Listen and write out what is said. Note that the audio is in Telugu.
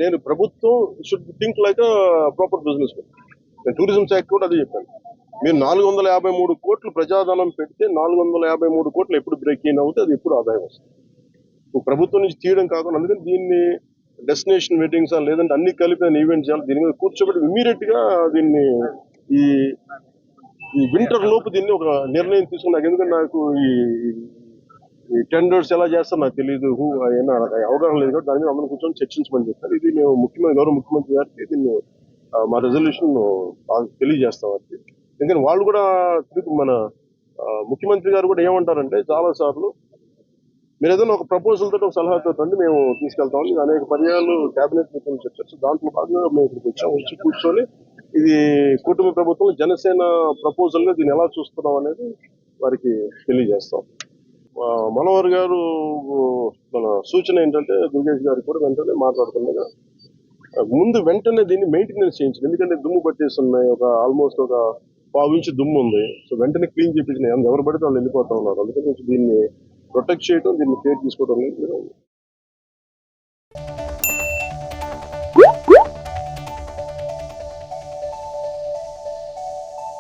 నేను ప్రభుత్వం should think like proper business. నేను టూరిజం శాఖ కూడా అదే చెప్పాను. మీరు 453 కోట్లు ప్రజాధనం పెడితే 453 కోట్లు ఎప్పుడు బ్రేక్ ఇన్ అవుతే అది ఎప్పుడు ఆదాయం వస్తుంది. ప్రభుత్వం నుంచి తీయడం కాకుండా అందుకని దీన్ని డెస్టినేషన్ వెడ్డింగ్స్ లేదంటే అన్ని కలిపి ఈవెంట్ చేయాలి. దీని మీద కూర్చోబెట్టి ఇమీడియట్ గా దీన్ని ఈ వింటర్ లోపు దీన్ని ఒక నిర్ణయం తీసుకున్నాను. ఎందుకంటే నాకు ఈ టెండర్స్ ఎలా చేస్తారో నాకు తెలియదు, అవగాహన లేదు కాబట్టి దాని మీద అందరం కూర్చొని చర్చించమని చెప్పారు. ఇది మేము గౌరవ ముఖ్యమంత్రి గారికి దీన్ని మా రెజల్యూషన్ తెలియజేస్తాం. అది ఎందుకంటే వాళ్ళు కూడా మన ముఖ్యమంత్రి గారు కూడా ఏమంటారంటే చాలా సార్లు మీరు ఏదైనా ఒక ప్రపోజల్ తోటి ఒక సలహాతో రండి, మేము తీసుకెళ్తామని అనేక పర్యాలు కేబినెట్ మీటింగ్ చర్చ దాంట్లో భాగంగా మేము ఇక్కడికి వచ్చి కూర్చొని ఇది కుటుంబ ప్రభుత్వం జనసేన ప్రపోజల్ గా దీన్ని ఎలా చూస్తున్నాం అనేది వారికి తెలియజేస్తాం. మనోహర్ గారు మన సూచన ఏంటంటే దుర్గేష్ గారు కూడా వెంటనే మాట్లాడుతుండగా ముందు వెంటనే దీన్ని మెయింటెనెన్స్ చేయించారు. ఎందుకంటే దుమ్ము పట్టేసి ఉన్నాయి, ఆల్మోస్ట్ ఒక 1/4 ఇంచు దుమ్ము ఉంది. సో వెంటనే క్లీన్ చేయించిన ఎవరు పడితే వాళ్ళు వెళ్ళిపోతా ఉన్నారు. అందుకని దీన్ని ప్రొటెక్ట్ చేయడం, దీన్ని కేర్ తీసుకోవడం